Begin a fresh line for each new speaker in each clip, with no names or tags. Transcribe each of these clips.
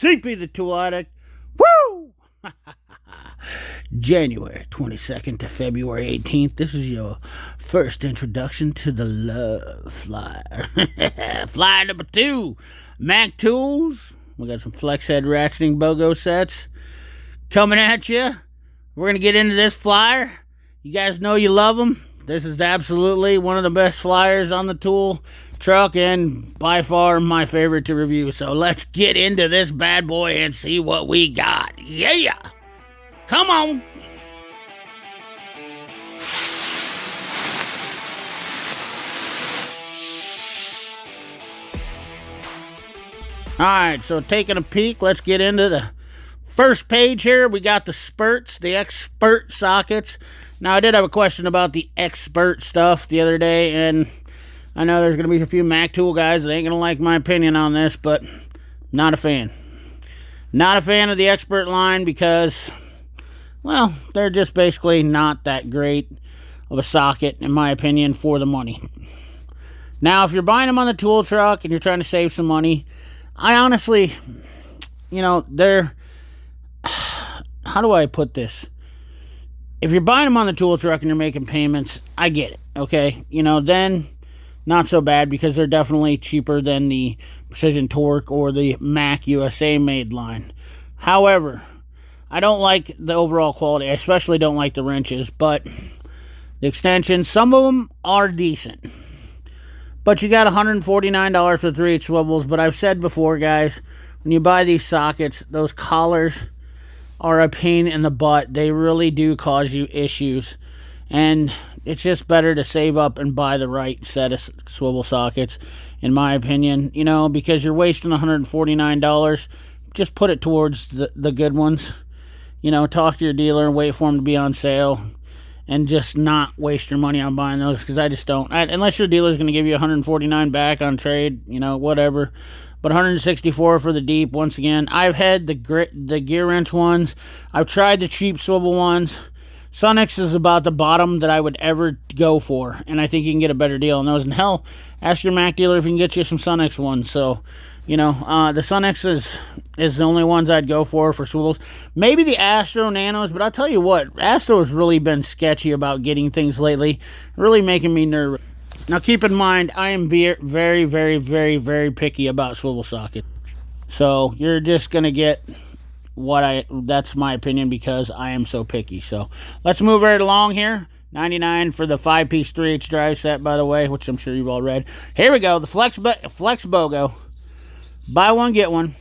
CP the Tool Addict. Woo! January 22nd to February 18th. This is your first introduction to the Love Flyer. Flyer number 2. Mac Tools. We got some flex head ratcheting BOGO sets coming at you. We're going to get into this flyer. You guys know you love them. This is absolutely one of the best flyers on the tool truck and by far my favorite to review. So let's get into this bad boy and see what we got. Yeah! Come on! Alright, so taking a peek, let's get into the first page here. We got the spurts, the expert sockets. Now, I did have a question about the expert stuff the other day, and I know there's going to be a few Mac Tool guys that ain't going to like my opinion on this, but not a fan. Not a fan of the expert line because, well, they're just basically not that great of a socket, in my opinion, for the money. Now, if you're buying them on the tool truck and you're trying to save some money, I honestly, they're, how do I put this? If you're buying them on the tool truck and you're making payments, I get it, okay? Then not so bad because they're definitely cheaper than the Precision Torque or the Mac USA made line. However, I don't like the overall quality. I especially don't like the wrenches, but the extensions, some of them are decent. But you got $149 for 3/8 swivels. But I've said before, guys, when you buy these sockets, those collars are a pain in the butt. They really do cause you issues. And it's just better to save up and buy the right set of swivel sockets, in my opinion. Because you're wasting $149. Just put it towards the good ones. Talk to your dealer and wait for them to be on sale. And just not waste your money on buying those, because I just don't. Unless your dealer's going to give you $149 back on trade, whatever. But $164 for the deep, once again. I've had the gear wrench ones. I've tried the cheap swivel ones. Sonix is about the bottom that I would ever go for. And I think you can get a better deal on those. And hell, ask your Mac dealer if he can get you some Sonix ones. So, the Sonix is the only ones I'd go for swivels. Maybe the Astro Nanos, but I'll tell you what, Astro's really been sketchy about getting things lately. Really making me nervous. Now, keep in mind, I am very, very, very, very picky about swivel sockets. So, you're just going to get that's my opinion because I am so picky. So, let's move right along here. $99 for the 5-piece 3/8 drive set, by the way, which I'm sure you've all read. Here we go, the Flex BOGO. Buy one, get one.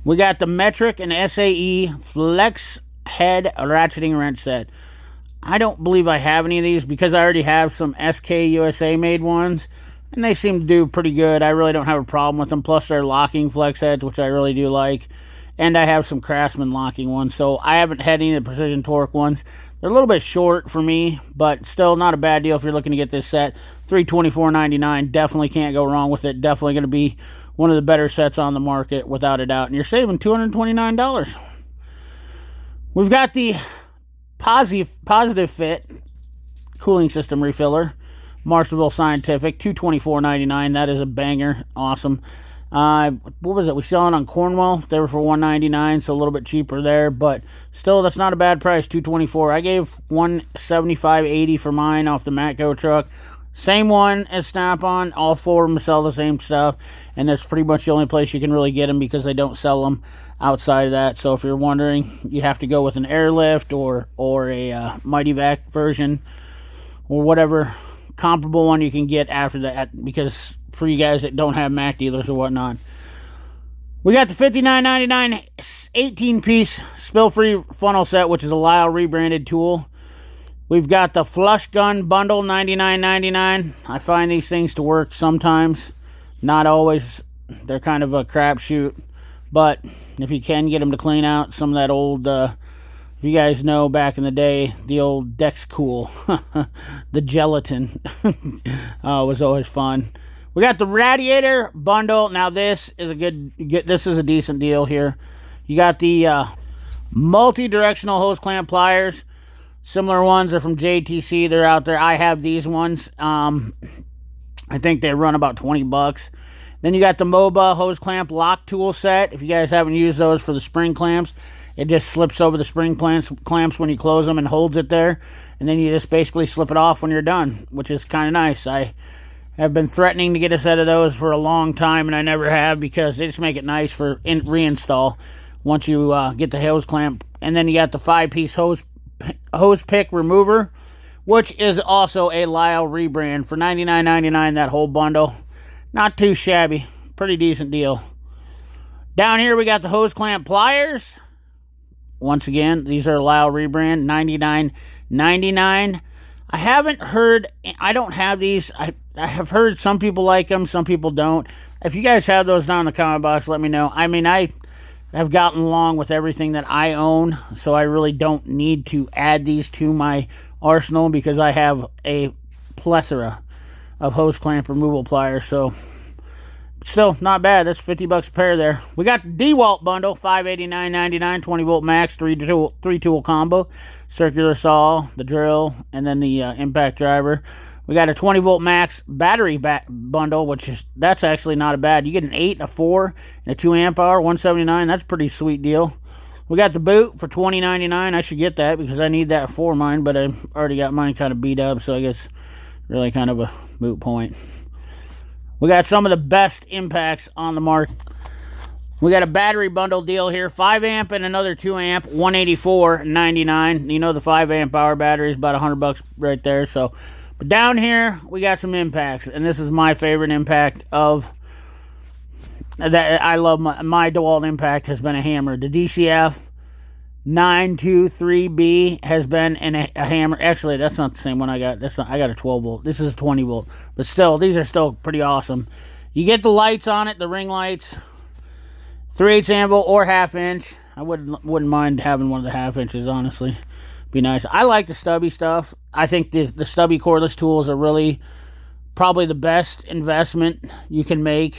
We got the Metric and SAE Flex Head Ratcheting Wrench Set. I don't believe I have any of these because I already have some SK USA made ones, and they seem to do pretty good. I really don't have a problem with them. Plus, they're locking flex heads, which I really do like. And I have some Craftsman locking ones, so I haven't had any of the Precision Torque ones. They're a little bit short for me, but still not a bad deal if you're looking to get this set. $324.99. Definitely can't go wrong with it. Definitely going to be one of the better sets on the market, without a doubt. And you're saving $229. We've got the Positive Fit cooling system refiller, Marshallville Scientific, $224.99. That is a banger. Awesome. What was it? We sell it on Cornwall. They were for $199, so a little bit cheaper there, but still, that's not a bad price. $224. I gave $175.80 for mine off the Matco truck. Same one as Snap-on. All four of them sell the same stuff, and that's pretty much the only place you can really get them because they don't sell them outside of that. So if you're wondering, you have to go with an Airlift or a Mighty Vac version or whatever comparable one you can get after that, because for you guys that don't have Mac dealers or whatnot. We got the $59.99 18-piece spill-free funnel set, which is a Lyle rebranded tool. We've got the Flush Gun Bundle, $99.99. I find these things to work sometimes. Not always. They're kind of a crapshoot. But if you can get them to clean out some of that old, if you guys know back in the day, the old Dex Cool, the gelatin was always fun. We got the Radiator Bundle. Now this is this is a decent deal here. You got the multi-directional hose clamp pliers. Similar ones are from JTC. They're out there. I have these ones. I think they run about $20. Then you got the MOBA hose clamp lock tool set. If you guys haven't used those for the spring clamps, it just slips over the spring clamps when you close them and holds it there. And then you just basically slip it off when you're done, which is kind of nice. I have been threatening to get a set of those for a long time, and I never have, because they just make it nice for reinstall once you get the hose clamp. And then you got the 5-piece hose pick remover, which is also a Lyle rebrand for $99.99, that whole bundle. Not too shabby. Pretty decent deal. Down here we got the hose clamp pliers. Once again, these are Lyle rebrand, $99.99. I haven't heard, I don't have these. I have heard some people like them, some people don't. If you guys have those down in the comment box, let me know. I mean, I have gotten along with everything that I own, so I really don't need to add these to my arsenal, because I have a plethora of hose clamp removal pliers. So still not bad. That's $50 a pair there. We got the DeWalt Bundle, $589.99, 20-volt max, three tool combo, circular saw, the drill, and then the impact driver. We got a 20-volt max battery bundle, that's actually not a bad. You get an 8, a 4, and a 2 amp hour, $179. That's a pretty sweet deal. We got the boot for $20.99. I should get that because I need that for mine, but I already got mine kind of beat up, so I guess really kind of a moot point. We got some of the best impacts on the market. We got a battery bundle deal here, 5 amp and another 2 amp, $184.99. You know the 5 amp hour battery is about $100 right there. So, but down here we got some impacts, and this is my favorite impact of that. I love my DeWalt Impact has been a hammer. The DCF 923B has been a hammer. Actually, that's not the same one I got. I got a 12 volt. This is 20 volt. But still, these are still pretty awesome. You get the lights on it, the ring lights, 3/8 anvil or 1/2 inch. I wouldn't mind having one of the 1/2 inches, honestly. Be nice. I like the stubby stuff. I think the stubby cordless tools are really probably the best investment you can make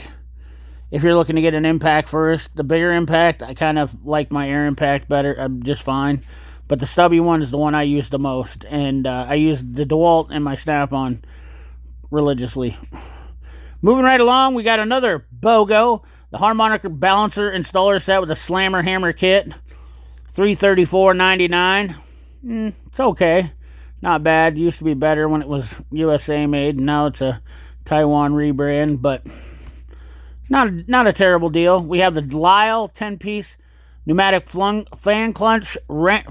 if you're looking to get an impact first. The bigger impact, I kind of like my air impact better, just fine. But the stubby one is the one I use the most. And I use the DeWalt in my Snap-on religiously. Moving right along, we got another BOGO. The harmonica balancer installer set with a slammer hammer kit. $334.99. It's okay. Not bad. It used to be better when it was USA made. Now it's a Taiwan rebrand, but not a terrible deal. We have the Lyle 10-piece pneumatic fan clutch, boy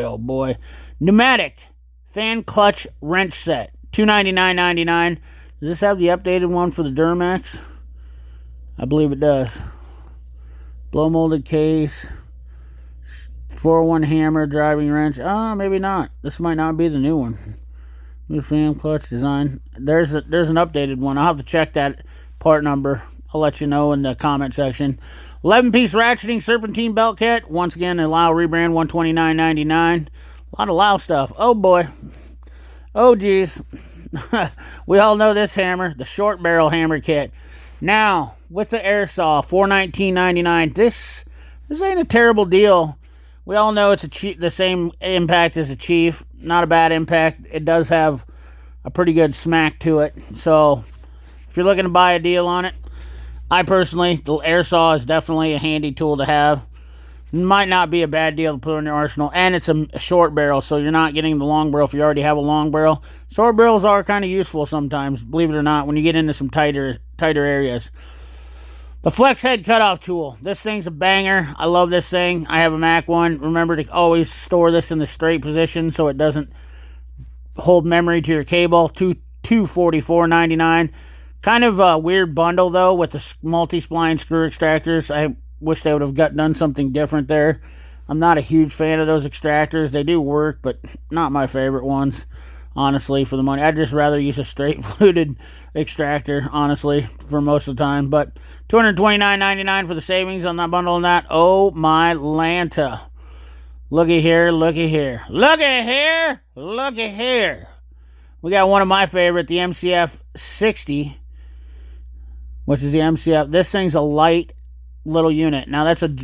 oh boy, pneumatic fan clutch wrench set, $299.99. Does this have the updated one for the Duramax? I believe it does. Blow molded case, 401 hammer, driving wrench. Maybe not. This might not be the new one. New fan clutch design. There's an updated one. I'll have to check that part number. I'll let you know in the comment section. 11-piece ratcheting serpentine belt kit. Once again, a Lyle rebrand, $129.99. A lot of Lyle stuff. Oh boy. Oh geez. We all know this hammer, the short barrel hammer kit. Now, with the Airsa, $419.99. This ain't a terrible deal. We all know it's the same impact as a Chief. Not a bad impact. It does have a pretty good smack to it. So, if you're looking to buy a deal on it, I personally, the Airsa is definitely a handy tool to have. It might not be a bad deal to put in your arsenal. And it's a short barrel, so you're not getting the long barrel if you already have a long barrel. Short barrels are kind of useful sometimes, believe it or not, when you get into some tighter areas. The flex head cutoff tool. This thing's a banger. I love this thing. I have a Mac one. Remember to always store this in the straight position so it doesn't hold memory to your cable. $244.99. Kind of a weird bundle, though, with the multi-spline screw extractors. I wish they would have done something different there. I'm not a huge fan of those extractors. They do work, but not my favorite ones, honestly, for the money. I'd just rather use a straight fluted extractor, honestly, for most of the time. But $229.99 for the savings on that bundle and that. Oh, my Lanta. Looky here, looky here. Looky here, looky here. We got one of my favorite, the MCF 60, which is the MCF. This thing's a light little unit. Now, that's a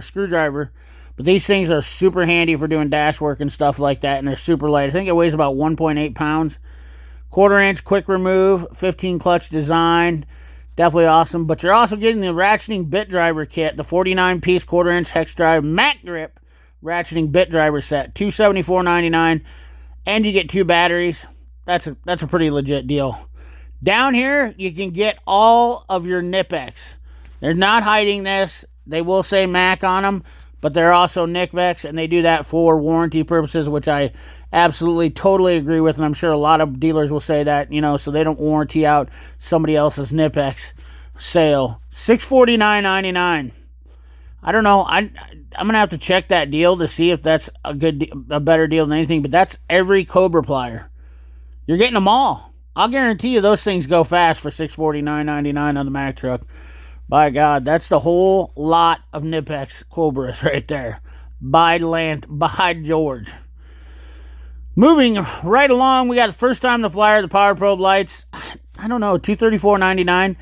screwdriver, but these things are super handy for doing dash work and stuff like that, and they're super light. I think it weighs about 1.8 pounds. 1/4 inch quick remove, 15 clutch design. Definitely awesome. But you're also getting the ratcheting bit driver kit, the 49-piece 1/4 inch hex drive Mac grip ratcheting bit driver set, $274.99, and you get 2 batteries. That's a pretty legit deal. Down here, you can get all of your Knipex. They're not hiding this. They will say Mac on them, but they're also Knipex, and they do that for warranty purposes, which I absolutely, totally agree with, and I'm sure a lot of dealers will say that, you know, so they don't warranty out somebody else's Knipex sale. $649.99. I don't know. I'm gonna have to check that deal to see if that's a better deal than anything. But that's every Cobra plier. You're getting them all. I'll guarantee you those things go fast for $649.99 on the Mack truck. By God, that's the whole lot of Knipex Cobras right there. By George. Moving right along, we got the first time the flyer, the Power Probe lights. I don't know, $234.99.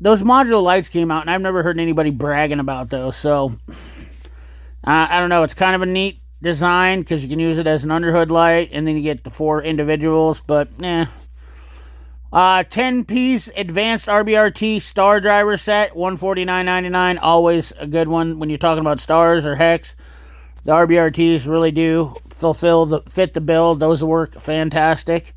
Those modular lights came out, and I've never heard anybody bragging about those. So, I don't know. It's kind of a neat design because you can use it as an underhood light, and then you get the 4 individuals. But, 10-piece advanced RBRT star driver set, $149.99. Always a good one when you're talking about stars or hex. The RBRTs really do fit the bill. Those work fantastic.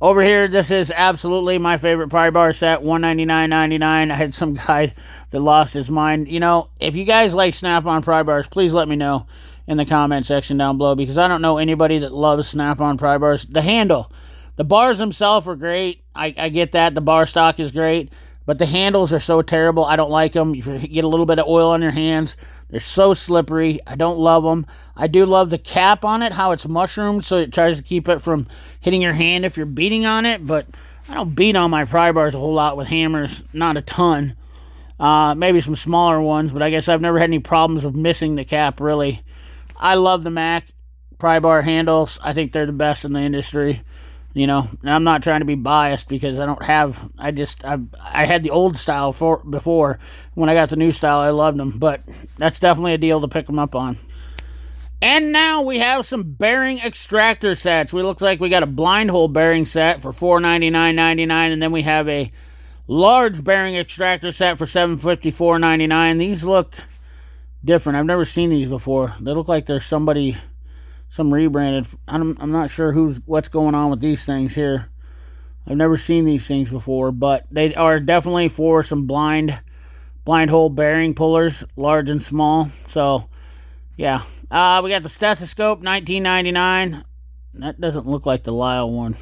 Over here, this is absolutely my favorite pry bar set, $199.99. I had some guy that lost his mind. You know, if you guys like Snap-on pry bars, please let me know in the comment section down below, because I don't know anybody that loves Snap-on pry bars. The handle. The bars themselves are great. I get that. The bar stock is great. But the handles are so terrible. I don't like them. You get a little bit of oil on your hands. They're so slippery. I don't love them. I do love the cap on it, how it's mushroomed, so it tries to keep it from hitting your hand if you're beating on it. But I don't beat on my pry bars a whole lot with hammers. Not a ton. Maybe some smaller ones, but I guess I've never had any problems with missing the cap, really. I love the Mack pry bar handles. I think they're the best in the industry. You know, and I'm not trying to be biased because I don't have, I had the old style before. When I got the new style, I loved them, but that's definitely a deal to pick them up on. And now we have some bearing extractor sets. We look like we got a blind hole bearing set for $499.99, and then we have a large bearing extractor set for $754.99. These look different. I've never seen these before. They look like there's some rebranded. I'm not sure what's going on with these things here. I've never seen these things before, but they are definitely for some blind hole bearing pullers, large and small. So, yeah. We got the stethoscope, $19.99. That doesn't look like the Lyle one.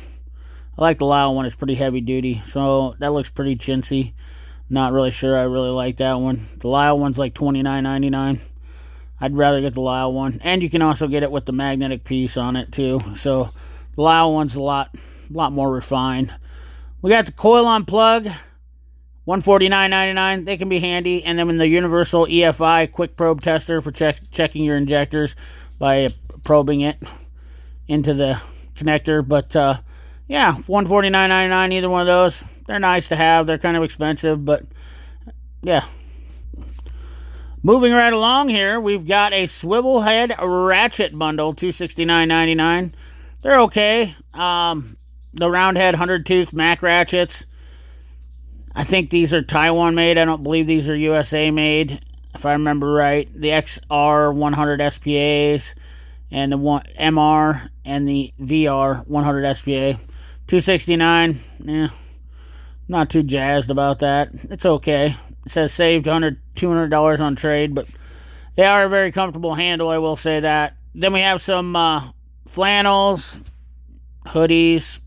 I like the Lyle one. It's pretty heavy duty, so that looks pretty chintzy. Not really sure I really like that one. The Lyle one's like $29.99. I'd rather get the Lyle one. And you can also get it with the magnetic piece on it too. So the Lyle one's a lot more refined. We got the coil on plug, $149.99. They can be handy. And then in the universal EFI quick probe tester for checking your injectors by probing it into the connector. But yeah, $149.99, either one of those. They're nice to have. They're kind of expensive, but yeah. Moving right along here, we've got a swivel head ratchet bundle, $269.99. They're okay. The round head 100-tooth Mack ratchets. I think these are Taiwan made. I don't believe these are USA made, if I remember right. The XR 100 SPAs and the MR and the VR 100 SPA. $269. Yeah, not too jazzed about that. It's okay. It says saved $200 on trade, but they are a very comfortable handle, I will say that. Then we have some flannels, hoodies,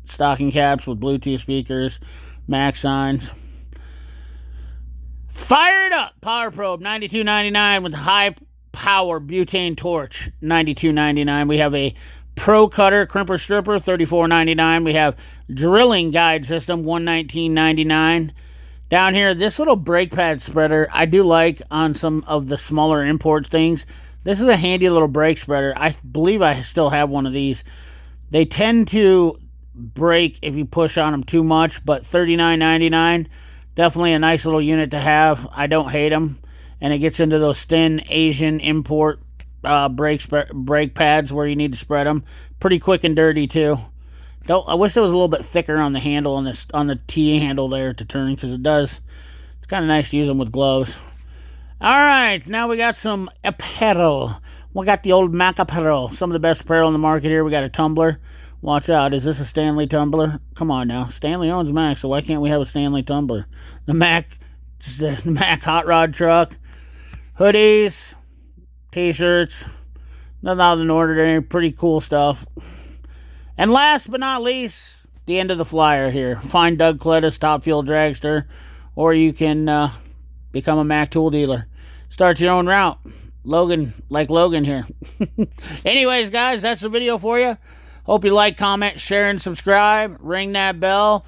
stocking caps with Bluetooth speakers, Mac signs. Fire it up! Power Probe, $92.99 with the high power butane torch, $92.99. We have a Pro Cutter Crimper Stripper, $34.99. We have drilling guide system, $119.99. Down here, this little brake pad spreader, I do like on some of the smaller import things. This is a handy little brake spreader. I believe I still have one of these. They tend to break if you push on them too much, but $39.99, definitely a nice little unit to have. I don't hate them, and it gets into those thin Asian import brake pads where you need to spread them. Pretty quick and dirty too. I wish it was a little bit thicker on the handle, on the T handle there to turn, because it's kind of nice to use them with gloves. All right, now we got some apparel. We got the old Mac apparel, some of the best apparel in the market here. We got a tumbler. Watch out, is this a Stanley tumbler? Come on now, Stanley owns Mac, so why can't we have a Stanley tumbler? The Mac hot rod truck, hoodies, t-shirts, nothing out of the ordinary, pretty cool stuff. And last but not least, the end of the flyer here. Find Doug Clettis, Top Fuel Dragster, or you can become a Mac tool dealer. Start your own route. Logan here. Anyways, guys, that's the video for you. Hope you like, comment, share, and subscribe. Ring that bell.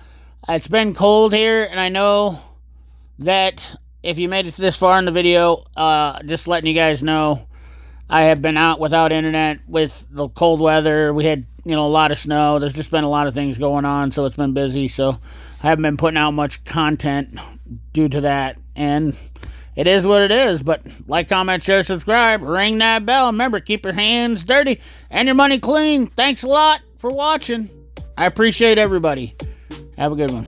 It's been cold here, and I know that if you made it this far in the video, just letting you guys know, I have been out without internet with the cold weather. We had, a lot of snow. There's just been a lot of things going on, so it's been busy. So I haven't been putting out much content due to that. And it is what it is. But like, comment, share, subscribe. Ring that bell. Remember, keep your hands dirty and your money clean. Thanks a lot for watching. I appreciate everybody. Have a good one.